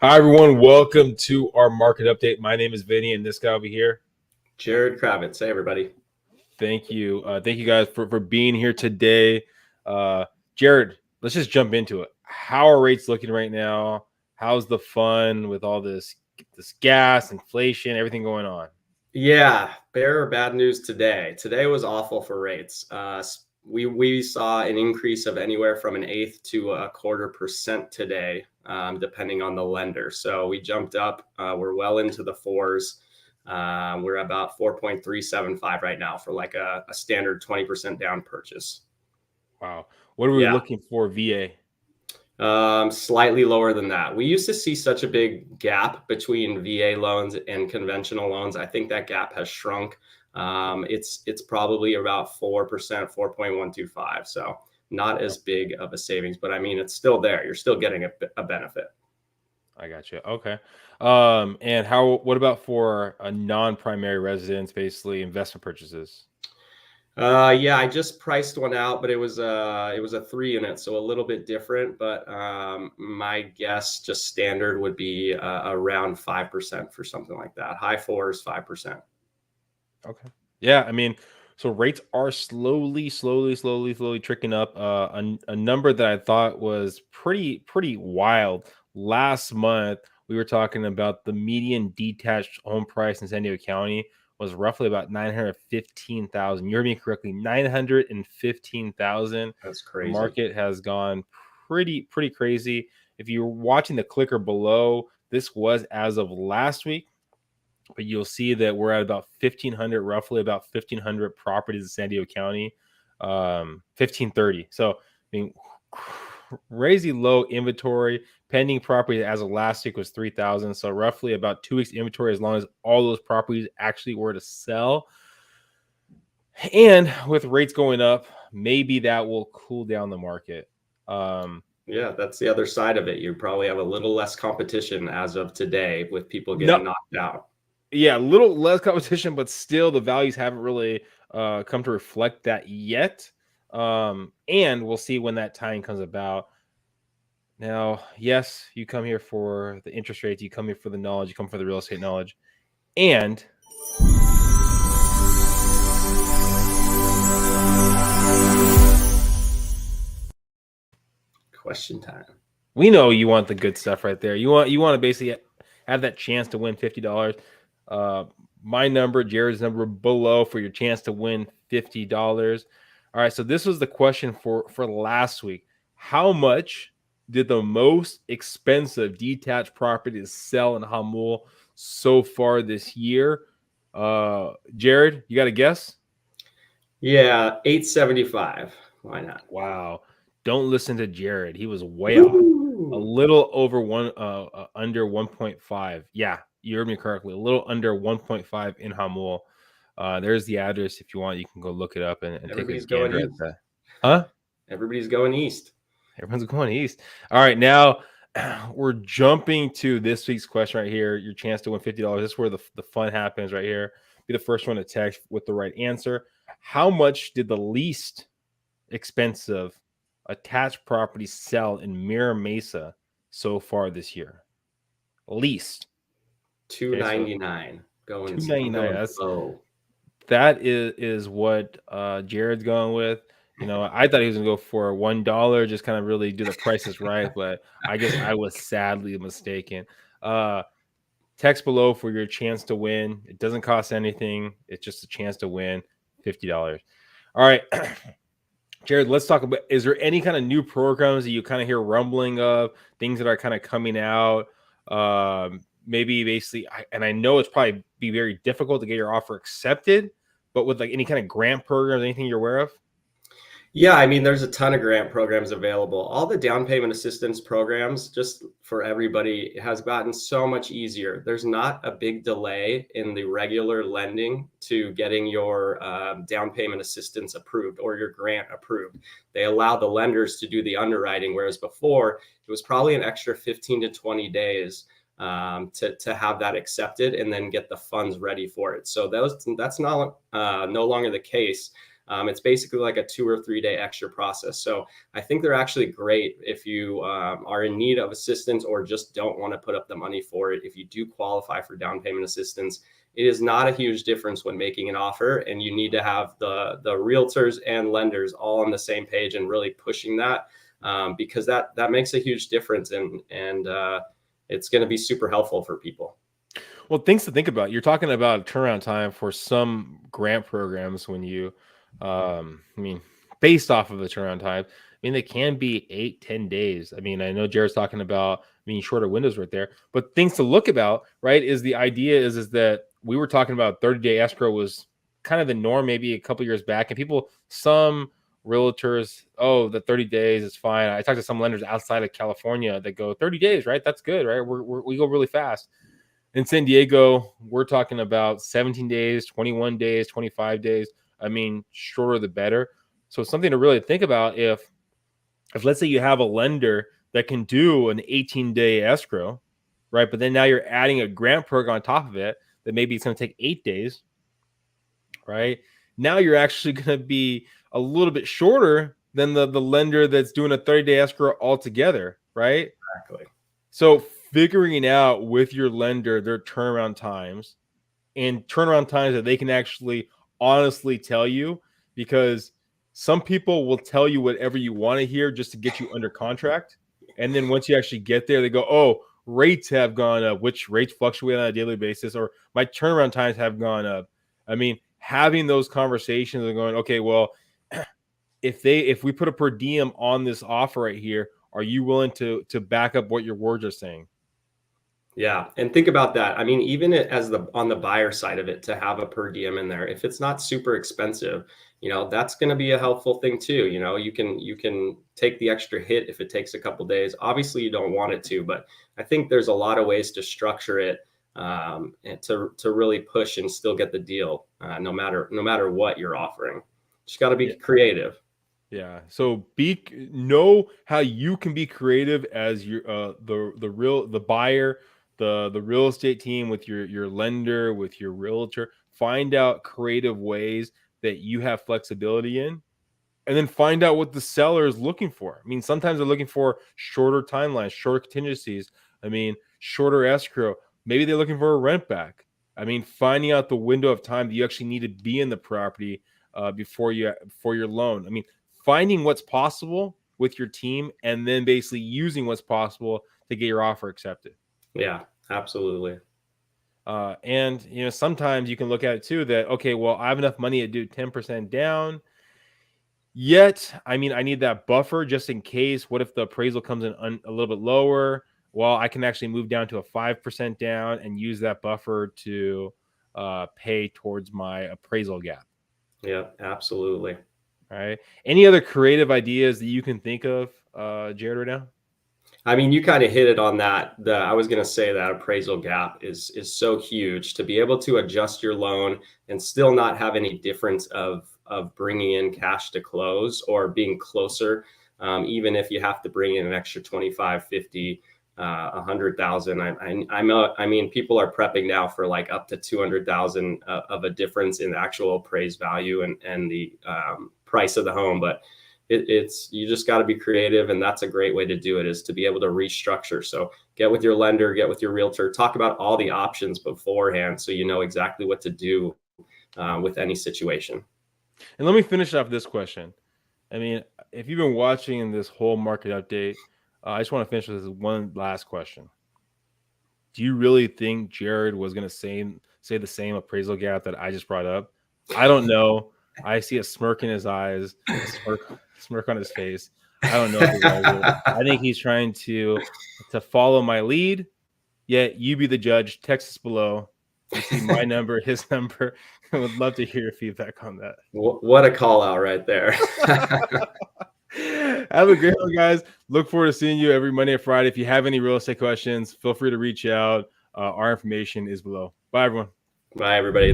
Hi, everyone. Welcome to our market update. My name is Vinnie, and this guy over here. Jared Kravitz. Hey, everybody. Thank you. Thank you guys for being here today. Jared, let's just jump into it. How are rates looking right now? How's the fun with all this gas, inflation, everything going on? Yeah, bear or bad news today. Today was awful for rates. We saw an increase of anywhere from an eighth to a 0.25% today, depending on the lender. So we jumped up. We're well into the fours. We're about 4.375 right now for like a standard 20% down purchase. Wow. What are we Yeah. looking for, VA? Slightly lower than that. We used to see such a big gap between VA loans and conventional loans. I think that gap has shrunk. It's probably about 4%, 4.125. So not as big of a savings, but I mean, it's still there. You're still getting a benefit. I got you. Okay. And what about for a non-primary residence, basically investment purchases? Yeah, I just priced one out, but it was a 3 unit, so a little bit different. But my guess, just standard, would be around 5% for something like that. High fours, 5%. Okay. Yeah, I mean, so rates are slowly tricking up. A number that I thought was pretty wild. Last month, we were talking about the median detached home price in San Diego County was roughly about 915,000. You heard me correctly, 915,000. That's The crazy. market has gone pretty crazy. If you're watching the clicker below, this was as of last week, but you'll see that we're at about 1,500, roughly about 1,500 properties in San Diego County, 1,530. So, I mean, crazy low inventory. Pending property as of last week was 3,000. So, roughly about 2 weeks inventory as long as all those properties actually were to sell. And with rates going up, maybe that will cool down the market. Yeah, that's the other side of it. You probably have a little less competition as of today with people No, getting knocked out. yeah, a little less competition, but still the values haven't really come to reflect that yet. And we'll see when that time comes about. Now, yes, you come here for the interest rates, you come here for the knowledge, you come for the real estate knowledge, and Question time. we know you want the good stuff right there. You want to basically have that chance to win $50. My number, Jared's number below for your chance to win $50. All right, so this was the question for last week. How much did the most expensive detached properties sell in Hamul so far this year? Jared, you got a guess? Yeah, 875. Why not? Wow. Don't listen to Jared. He was way off. A Woo! little over under 1.5. Yeah, you heard me correctly. A little under 1.5 in Hamul. There's the address. If you want, you can go look it up and take a Everybody's going gander at east. that. Huh? Everybody's going east. Everyone's going east. All right, now we're jumping to this week's question right here. Your chance to win $50. This is where the fun happens right here. Be the first one to text with the right answer. How much did the least expensive attached property sell in Mesa so far this year? Least. Okay, so 299. Going, I'm 299. going low. That is what Jared's going with. You know, I thought he was gonna go for $1, just kind of really do the prices right, but I guess I was sadly mistaken. Text below for your chance to win. It doesn't cost anything. It's just a chance to win $50. All right. Jared, let's talk about, is there any kind of new programs that you kind of hear rumbling of, things that are kind of coming out? Maybe basically, and I know it's probably be very difficult to get your offer accepted, but with like any kind of grant programs, anything you're aware of? Yeah, I mean, there's a ton of grant programs available. All the down payment assistance programs, just for everybody, has gotten so much easier. There's not a big delay in the regular lending to getting your down payment assistance approved or your grant approved. They allow the lenders to do the underwriting, whereas before it was probably an extra 15 to 20 days to have that accepted and then get the funds ready for it. So that's not no longer the case. It's basically like a 2 or 3 day extra process. So I think they're actually great if you are in need of assistance or just don't want to put up the money for it. If you do qualify for down payment assistance, it is not a huge difference when making an offer, and you need to have the realtors and lenders all on the same page and really pushing that, because that makes a huge difference, and it's going to be super helpful for people. Well, things to think about. You're talking about turnaround time for some grant programs when you, I mean, based off of the turnaround time. I mean, they can be 8-10 days. I mean, I know Jared's talking about shorter windows right there, but things to look about, right? Is the idea is that we were talking about 30-day escrow was kind of the norm maybe a couple years back, and some realtors, oh, the 30 days is fine. I talked to some lenders outside of California that go 30 days, right? That's good, right? We go really fast. In San Diego, we're talking about 17 days, 21 days, 25 days. I mean, shorter the better. So it's something to really think about if let's say you have a lender that can do an 18-day escrow, right? But then now you're adding a grant program on top of it that maybe it's going to take 8 days, right? Now you're actually going to be a little bit shorter than the lender that's doing a 30-day escrow altogether, right? Exactly. So figuring out with your lender their turnaround times that they can actually honestly tell you, because some people will tell you whatever you want to hear just to get you under contract. And then once you actually get there, they go, oh, rates have gone up, which rates fluctuate on a daily basis, or my turnaround times have gone up. I mean, having those conversations and going, okay, well, if we put a per diem on this offer right here, are you willing to back up what your words are saying? Yeah, and think about that. I mean, even as on the buyer side of it, to have a per diem in there, if it's not super expensive, that's going to be a helpful thing too. You can take the extra hit if it takes a couple days. Obviously, you don't want it to, but I think there's a lot of ways to structure it, and to really push and still get the deal, no matter what you're offering. Just got to be creative. Yeah. So know how you can be creative as your the buyer, the real estate team, with your lender, with your realtor. Find out creative ways that you have flexibility in, and then find out what the seller is looking for. I mean, sometimes they're looking for shorter timelines, shorter contingencies. I mean, shorter escrow. Maybe they're looking for a rent back. I mean, finding out the window of time that you actually need to be in the property before your loan. I mean, finding what's possible with your team and then basically using what's possible to get your offer accepted. Yeah, absolutely. And sometimes you can look at it too that, okay, well, I have enough money to do 10% down. Yet, I mean, I need that buffer just in case. What if the appraisal comes in a little bit lower? Well, I can actually move down to a 5% down and use that buffer to pay towards my appraisal gap. Yeah, absolutely. All right. Any other creative ideas that you can think of, Jared, right now? I mean, you kind of hit it on that. I was going to say that appraisal gap is so huge, to be able to adjust your loan and still not have any difference of bringing in cash to close or being closer. Even if you have to bring in an extra 25, 50, 100,000. I mean, people are prepping now for like up to 200,000 of a difference in the actual appraised value and the price of the home. But you just got to be creative, and that's a great way to do it, is to be able to restructure. So get with your lender, get with your realtor, talk about all the options beforehand, so you know exactly what to do with any situation. And let me finish off this question. I mean, if you've been watching this whole market update, I just want to finish with this one last question. Do you really think Jared was going to say the same appraisal gap that I just brought up? I don't know. I see a smirk in his eyes, a smirk on his face. I don't know if he was it. I think he's trying to follow my lead. Yet you be the judge. Text us below. You see my number, his number. I would love to hear your feedback on that. What a call out right there. Have a great one, guys. Look forward to seeing you every Monday and Friday. If you have any real estate questions, feel free to reach out. Our information is below. Bye, everyone. Bye, everybody.